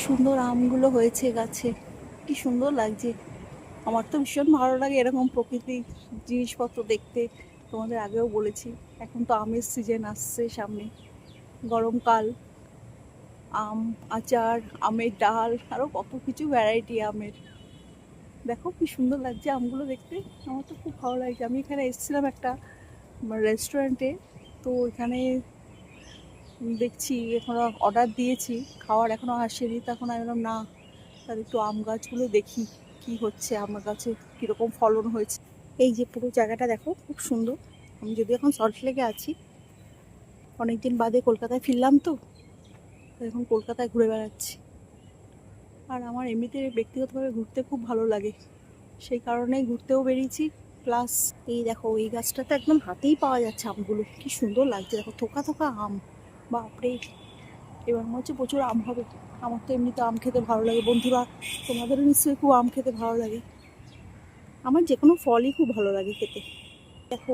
সুন্দর আমগুলো হয়েছে গাছে, কি সুন্দর লাগছে। আমার তো ভীষণ ভালো লাগে এরকম প্রকৃতিক জিনিসপত্র দেখতে। তোমাদের আগেও বলেছি, এখন তো আমের সিজন আসছে সামনে, গরমকাল। আম আচার, আমের ডাল, আরও কত কিছু ভ্যারাইটি আমের। দেখো কি সুন্দর লাগছে আমগুলো দেখতে। আমার তো খুব ভালো লাগছে। আমি এখানে এসেছিলাম একটা রেস্টুরেন্টে, তো এখানে দেখছি এখনো অর্ডার দিয়েছি, খাওয়ার এখনো আসেনি। তখন আমি বললাম না, তাহলে একটু আম গাছগুলো দেখি কি হচ্ছে, আম গাছে কীরকম ফলন হয়েছে। এই যে পুরো জায়গাটা দেখো, খুব সুন্দর। আমি যদি এখন সল্টলেকে আছি, অনেকদিন বাদে কলকাতায় ফিরলাম, তো এখন কলকাতায় ঘুরে বেড়াচ্ছি। আর আমার এমনিতে ব্যক্তিগতভাবে ঘুরতে খুব ভালো লাগে, সেই কারণেই ঘুরতেও বেরিয়েছি। প্লাস এই দেখো, এই গাছটা তো একদম হাতেই পাওয়া যাচ্ছে আমগুলো, কি সুন্দর লাগছে দেখো, থোকা থোকা আম। বাপরে, এবার মনে হচ্ছে প্রচুর আম হবে। আমার তো এমনিতে আম খেতে ভালো লাগে বন্ধুরা, তোমাদেরও নিশ্চয়ই খুব আম খেতে ভালো লাগে। আমার যে কোনো ফলই খুব ভালো লাগে খেতে। দেখো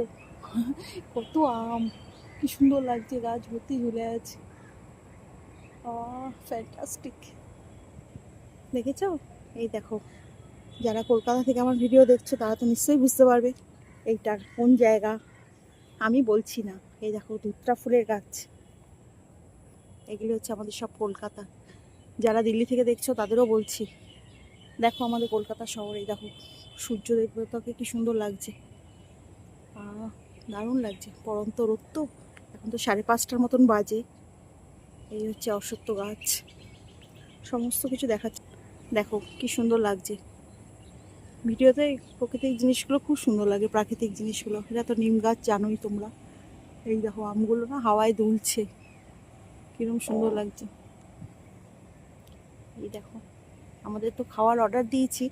কত আম, কি সুন্দর লাগছে, গাছ ভর্তি ঝুলে আছে। ফ্যান্টাস্টিক। দেখেছো? এই দেখো, যারা কলকাতা থেকে আমার ভিডিও দেখছো তারা তো নিশ্চয়ই বুঝতে পারবে এইটার কোন জায়গা। আমি বলছি না। এই দেখো, ধুত্রা ফুলের গাছ, এগুলো হচ্ছে আমাদের সব কলকাতা। যারা দিল্লি থেকে দেখছো তাদেরও বলছি, দেখো আমাদের কলকাতা শহরে দেখো সূর্য দেবতাকে কি সুন্দর লাগছে। দারুণ লাগছে। পরন্ত রোদ তো, এখন তো 5:30টার মতন বাজে। এই হচ্ছে অশ্বত্থ গাছ, সমস্ত কিছু দেখাচ্ছে। দেখো কি সুন্দর লাগছে। ভিডিওতে প্রাকৃতিক জিনিসগুলো খুব সুন্দর লাগে, প্রাকৃতিক জিনিসগুলো। এটা তো নিম গাছ, জানোই তোমরা। এই দেখো আমগুলো না হাওয়ায় দুলছে, কিরকম সুন্দর লাগছে। এই দেখো, আমাদের তো খাওয়ার অর্ডার দিয়েছি,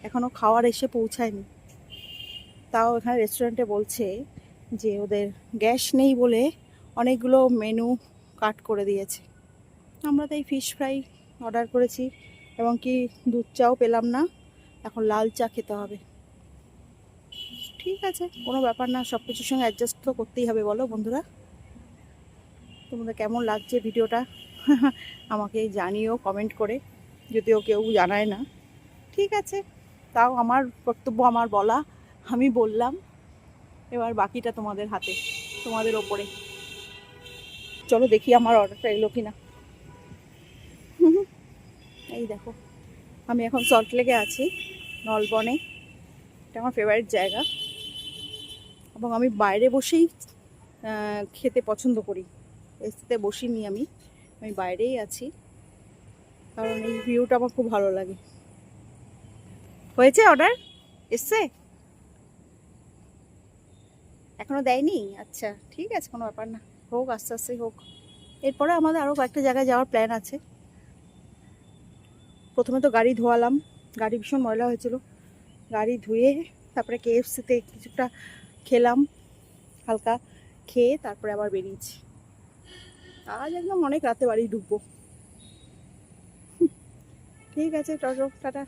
এখনও খাওয়ার এসে পৌঁছায়নি। তাও এখানে রেস্টুরেন্টে বলছে যে ওদের গ্যাস নেই বলে অনেকগুলো মেনু কাট করে দিয়েছে। আমরা তাই ফিশ ফ্রাই অর্ডার করেছি, এবং কি দুধ চাও পেলাম না, এখন লাল চা খেতে হবে। ঠিক আছে, কোনো ব্যাপার না, সব কিছুর সঙ্গে অ্যাডজাস্ট তো করতেই হবে। বলো বন্ধুরা, তোমাদের কেমন লাগছে ভিডিওটা আমাকে জানিও কমেন্ট করে, যদিও কেউ জানায় না। ঠিক আছে, তাও আমার কর্তব্য আমার বলা, আমি বললাম। এবার বাকিটা তোমাদের হাতে, তোমাদের ওপরে। চলো দেখি আমার অর্ডারটা এলো কিনা। এই দেখো, আমি এখন সল্টলেকে আছি, নলবনে। এটা আমার ফেভারিট জায়গা, এবং আমি বাইরে বসেই খেতে পছন্দ করি। এসিতে বসিনি আমি, আমি বাইরেই আছি, কারণ এই ভিউটা আমার খুব ভালো লাগে। হয়েছে অর্ডার? এসছে? এখনো দেয়নি? আচ্ছা ঠিক আছে, কোনো ব্যাপার না, হোক, আস্তে আস্তে হোক। এরপরে আমাদের আরও কয়েকটা জায়গায় যাওয়ার প্ল্যান আছে। প্রথমে তো গাড়ি ধোয়ালাম, গাড়ি ভীষণ ময়লা হয়েছিল। গাড়ি ধুয়ে তারপরে KFC-তে কিছুটা খেলাম, হালকা খেয়ে তারপরে আবার বেরিয়েছি। আজ একদম অনেক রাতে বাড়ি ঢুকবো। ঠিক আছে, টাটা।